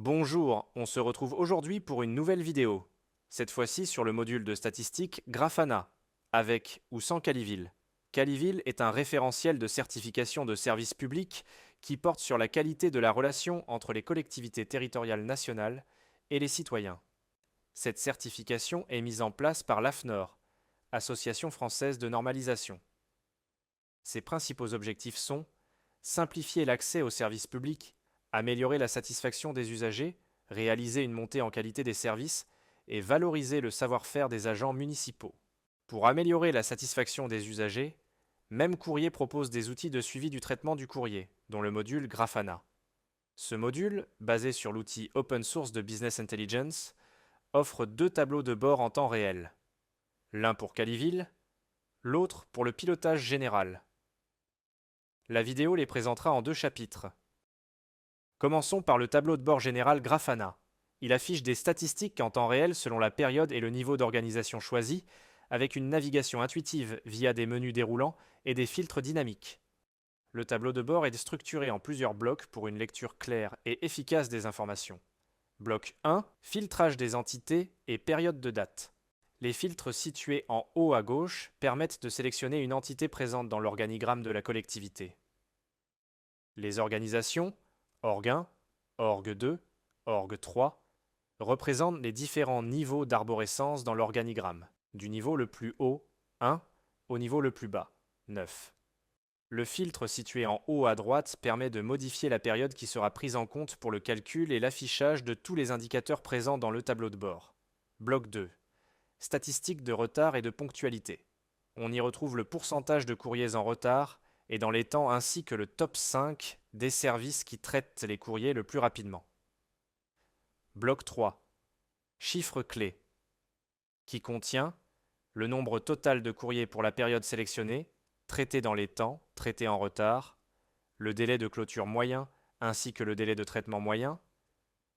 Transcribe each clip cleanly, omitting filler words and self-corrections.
Bonjour, on se retrouve aujourd'hui pour une nouvelle vidéo. Cette fois-ci sur le module de statistique Grafana, avec ou sans Calivil. Calivil est un référentiel de certification de services publics qui porte sur la qualité de la relation entre les collectivités territoriales nationales et les citoyens. Cette certification est mise en place par l'AFNOR, Association française de normalisation. Ses principaux objectifs sont simplifier l'accès aux services publics, améliorer la satisfaction des usagers, réaliser une montée en qualité des services et valoriser le savoir-faire des agents municipaux. Pour améliorer la satisfaction des usagers, Même Courrier propose des outils de suivi du traitement du courrier, dont le module Grafana. Ce module, basé sur l'outil open source de Business Intelligence, offre deux tableaux de bord en temps réel. L'un pour Calivil, l'autre pour le pilotage général. La vidéo les présentera en deux chapitres. Commençons par le tableau de bord général Grafana. Il affiche des statistiques en temps réel selon la période et le niveau d'organisation choisi, avec une navigation intuitive via des menus déroulants et des filtres dynamiques. Le tableau de bord est structuré en plusieurs blocs pour une lecture claire et efficace des informations. Bloc 1, filtrage des entités et période de date. Les filtres situés en haut à gauche permettent de sélectionner une entité présente dans l'organigramme de la collectivité. Les organisations, Org 1, Org 2, Org 3, représentent les différents niveaux d'arborescence dans l'organigramme, du niveau le plus haut, 1, au niveau le plus bas, 9. Le filtre situé en haut à droite permet de modifier la période qui sera prise en compte pour le calcul et l'affichage de tous les indicateurs présents dans le tableau de bord. Bloc 2. Statistiques de retard et de ponctualité. On y retrouve le pourcentage de courriers en retard et dans les temps ainsi que le top 5 des services qui traitent les courriers le plus rapidement. Bloc 3. Chiffres clés, qui contient le nombre total de courriers pour la période sélectionnée, traités dans les temps, traités en retard, le délai de clôture moyen ainsi que le délai de traitement moyen,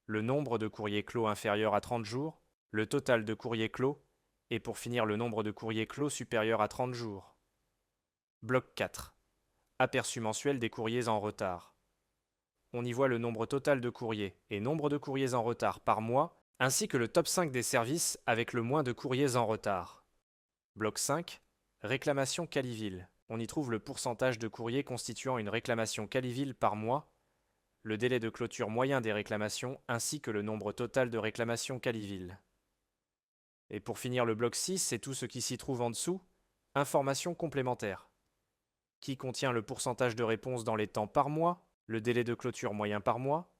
le nombre de courriers clos inférieur à 30 jours, le total de courriers clos, et pour finir le nombre de courriers clos supérieur à 30 jours. Bloc 4. Aperçu mensuel des courriers en retard. On y voit le nombre total de courriers et nombre de courriers en retard par mois, ainsi que le top 5 des services avec le moins de courriers en retard. Bloc 5. Réclamation Calivil. On y trouve le pourcentage de courriers constituant une réclamation Calivil par mois, le délai de clôture moyen des réclamations ainsi que le nombre total de réclamations Calivil. Et pour finir le bloc 6, c'est tout ce qui s'y trouve en dessous, informations complémentaires, qui contient le pourcentage de réponse dans les temps par mois, le délai de clôture moyen par mois,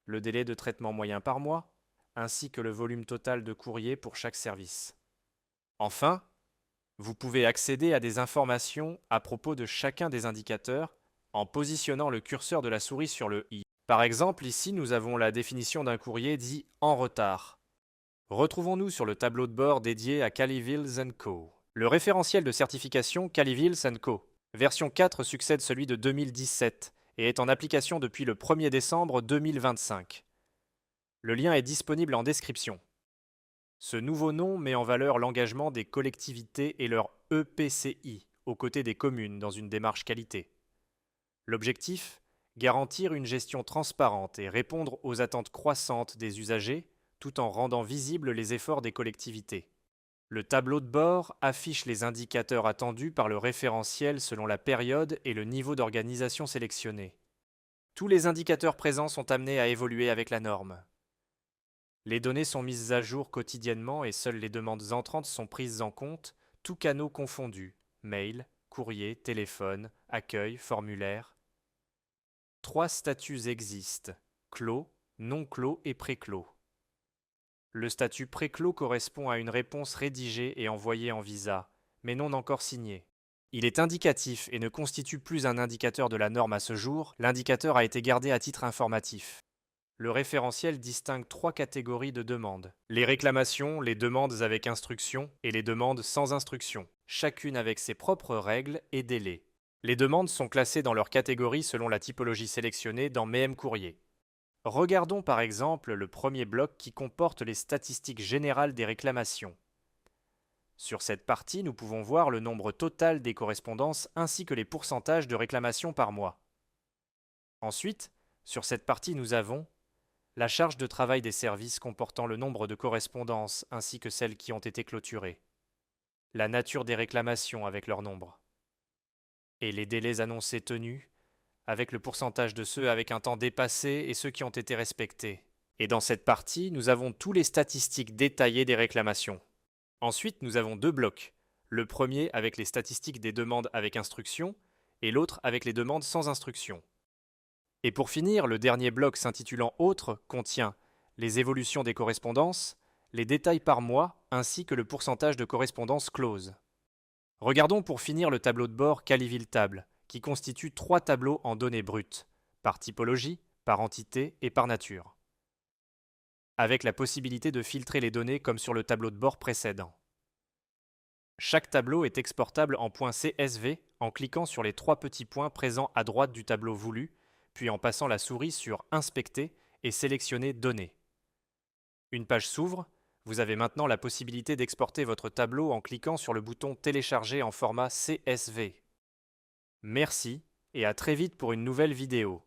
le délai de traitement moyen par mois, ainsi que le volume total de courrier pour chaque service. Enfin, vous pouvez accéder à des informations à propos de chacun des indicateurs en positionnant le curseur de la souris sur le i. Par exemple, ici, nous avons la définition d'un courrier dit en retard. Retrouvons-nous sur le tableau de bord dédié à Calivils & Co. Le référentiel de certification Calivils & Co. Version 4 succède celui de 2017 et est en application depuis le 1er décembre 2025. Le lien est disponible en description. Ce nouveau nom met en valeur l'engagement des collectivités et leur EPCI aux côtés des communes dans une démarche qualité. L'objectif ? Garantir une gestion transparente et répondre aux attentes croissantes des usagers tout en rendant visibles les efforts des collectivités. Le tableau de bord affiche les indicateurs attendus par le référentiel selon la période et le niveau d'organisation sélectionné. Tous les indicateurs présents sont amenés à évoluer avec la norme. Les données sont mises à jour quotidiennement et seules les demandes entrantes sont prises en compte, tous canaux confondus, mail, courrier, téléphone, accueil, formulaire. 3 statuts existent, clos, non clos et pré-clos. Le statut pré-clos correspond à une réponse rédigée et envoyée en visa, mais non encore signée. Il est indicatif et ne constitue plus un indicateur de la norme à ce jour, l'indicateur a été gardé à titre informatif. Le référentiel distingue 3 catégories de demandes. Les réclamations, les demandes avec instruction et les demandes sans instruction, chacune avec ses propres règles et délais. Les demandes sont classées dans leur catégorie selon la typologie sélectionnée dans Même Courrier. Regardons par exemple le premier bloc qui comporte les statistiques générales des réclamations. Sur cette partie, nous pouvons voir le nombre total des correspondances ainsi que les pourcentages de réclamations par mois. Ensuite, sur cette partie, nous avons La charge de travail des services comportant le nombre de correspondances ainsi que celles qui ont été clôturées. La nature des réclamations avec leur nombre. Et les délais annoncés tenus, avec le pourcentage de ceux avec un temps dépassé et ceux qui ont été respectés. Et dans cette partie, nous avons tous les statistiques détaillées des réclamations. Ensuite, nous avons deux blocs. Le premier avec les statistiques des demandes avec instruction et l'autre avec les demandes sans instruction. Et pour finir, le dernier bloc s'intitulant Autres contient les évolutions des correspondances, les détails par mois ainsi que le pourcentage de correspondances closes. Regardons pour finir le tableau de bord Calivil Table, qui constitue 3 tableaux en données brutes, par typologie, par entité et par nature, avec la possibilité de filtrer les données comme sur le tableau de bord précédent. Chaque tableau est exportable en .csv en cliquant sur les 3 petits points présents à droite du tableau voulu, puis en passant la souris sur Inspecter et sélectionner Données. Une page s'ouvre, vous avez maintenant la possibilité d'exporter votre tableau en cliquant sur le bouton Télécharger en format CSV. Merci et à très vite pour une nouvelle vidéo.